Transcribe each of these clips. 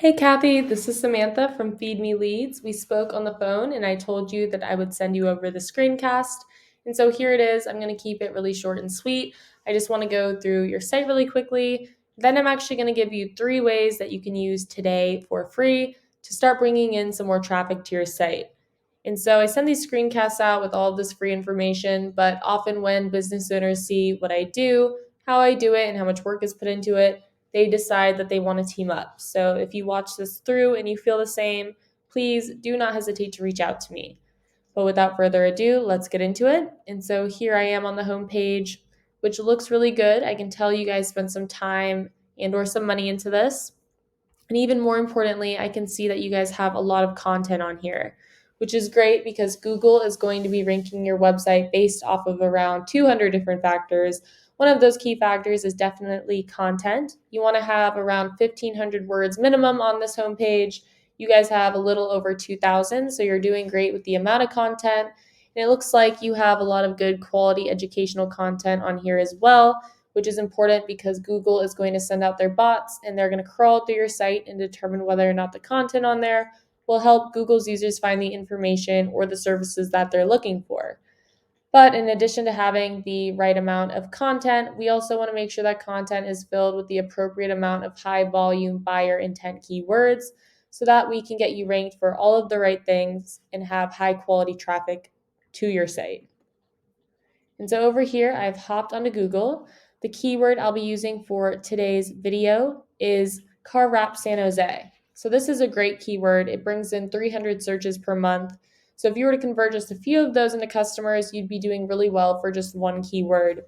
Hey Kathy, this is Samantha from Feed Me Leads. We spoke on the phone and I told you that I would send you over the screencast. And so here it is. I'm going to keep it really short and sweet. I just want to go through your site really quickly. Then I'm actually going to give you 3 ways that you can use today for free to start bringing in some more traffic to your site. And so I send these screencasts out with all of this free information, but often when business owners see what I do, how I do it, and how much work is put into it, they decide that they want to team up. So if you watch this through and you feel the same, please do not hesitate to reach out to me. But without further ado, let's get into it. And so here I am on the home page, which looks really good. I can tell you guys spent some time and or some money into this. And even more importantly, I can see that you guys have a lot of content on here, which is great because Google is going to be ranking your website based off of around 200 different factors. One of those key factors is definitely content. You want to have around 1,500 words minimum on this homepage. You guys have a little over 2,000, so you're doing great with the amount of content. And it looks like you have a lot of good quality educational content on here as well, which is important because Google is going to send out their bots and they're going to crawl through your site and determine whether or not the content on there will help Google's users find the information or the services that they're looking for. But in addition to having the right amount of content, we also want to make sure that content is filled with the appropriate amount of high volume buyer intent keywords so that we can get you ranked for all of the right things and have high quality traffic to your site. And so over here, I've hopped onto Google. The keyword I'll be using for today's video is car wrap San Jose. So this is a great keyword. It brings in 300 searches per month. So if you were to convert just a few of those into customers, you'd be doing really well for just one keyword.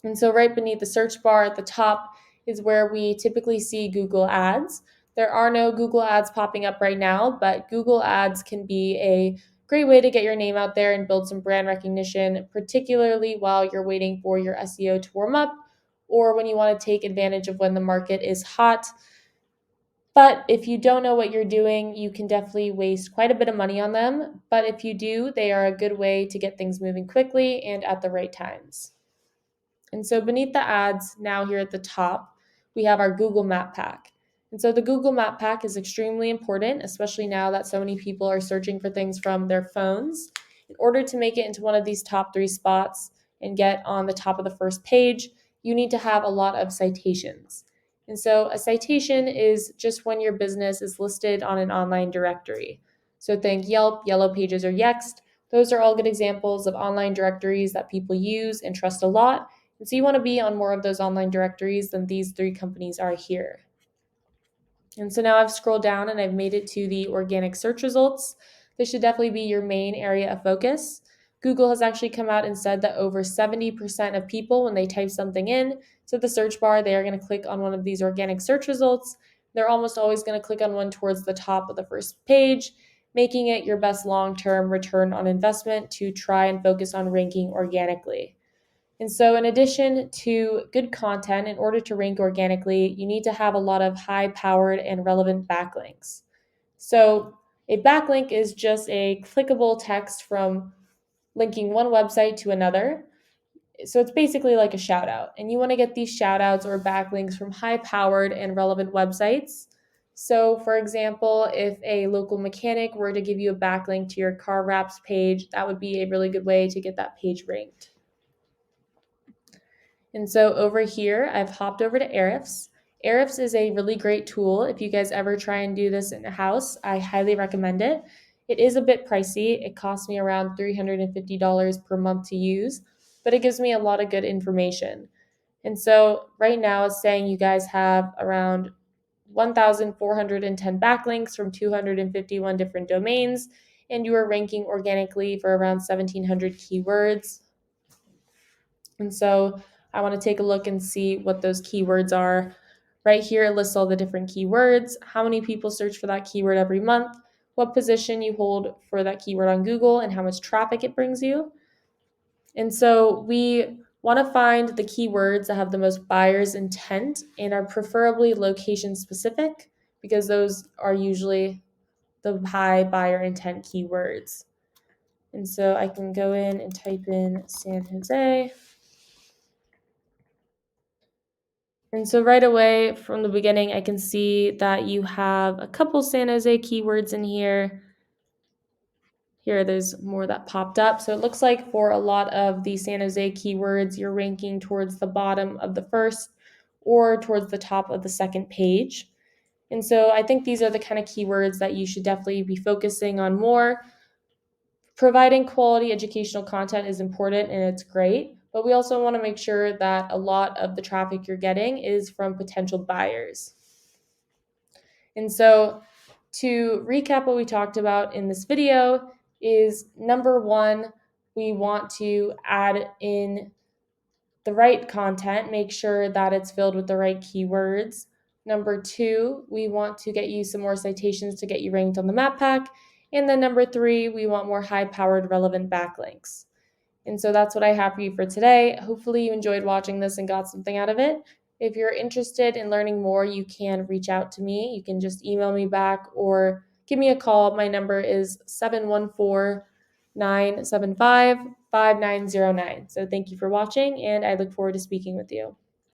And so right beneath the search bar at the top is where we typically see Google Ads. There are no Google Ads popping up right now, but Google Ads can be a great way to get your name out there and build some brand recognition, particularly while you're waiting for your SEO to warm up or when you want to take advantage of when the market is hot. But if you don't know what you're doing, you can definitely waste quite a bit of money on them. But if you do, they are a good way to get things moving quickly and at the right times. And so beneath the ads, now here at the top, we have our Google Map Pack. And so the Google Map Pack is extremely important, especially now that so many people are searching for things from their phones. In order to make it into one of these top 3 spots and get on the top of the first page, you need to have a lot of citations. And so a citation is just when your business is listed on an online directory. So think Yelp, Yellow Pages, or Yext. Those are all good examples of online directories that people use and trust a lot. And so you want to be on more of those online directories than these 3 companies are here. And so now I've scrolled down and I've made it to the organic search results. This should definitely be your main area of focus. Google has actually come out and said that over 70% of people, when they type something in to the search bar, they are going to click on one of these organic search results. They're almost always going to click on one towards the top of the first page, making it your best long-term return on investment to try and focus on ranking organically. And so, in addition to good content, in order to rank organically, you need to have a lot of high powered and relevant backlinks. So, a backlink is just a clickable text from linking one website to another. So, it's basically like a shout out. And you want to get these shout outs or backlinks from high powered and relevant websites. So, for example, if a local mechanic were to give you a backlink to your car wraps page, that would be a really good way to get that page ranked. And so over here, I've hopped over to Ahrefs. Ahrefs is a really great tool. If you guys ever try and do this in a house, I highly recommend it. It is a bit pricey. It costs me around $350 per month to use, but it gives me a lot of good information. And so right now it's saying you guys have around 1,410 backlinks from 251 different domains, and you are ranking organically for around 1,700 keywords. And so I want to take a look and see what those keywords are. Right here, it lists all the different keywords, how many people search for that keyword every month, what position you hold for that keyword on Google, and how much traffic it brings you. And so we want to find the keywords that have the most buyer's intent and are preferably location specific because those are usually the high buyer intent keywords. And so I can go in and type in San Jose. And so right away from the beginning, I can see that you have a couple San Jose keywords in here. Here, there's more that popped up. So it looks like for a lot of the San Jose keywords, you're ranking towards the bottom of the first or towards the top of the second page. And so I think these are the kind of keywords that you should definitely be focusing on more. Providing quality educational content is important and it's great, but we also want to make sure that a lot of the traffic you're getting is from potential buyers. And so to recap what we talked about in this video is number one, we want to add in the right content, make sure that it's filled with the right keywords. Number two, we want to get you some more citations to get you ranked on the map pack. And then number three, we want more high-powered relevant backlinks. And so that's what I have for you for today. Hopefully you enjoyed watching this and got something out of it. If you're interested in learning more, you can reach out to me. You can just email me back or give me a call. My number is 714-975-5909. So thank you for watching, and I look forward to speaking with you.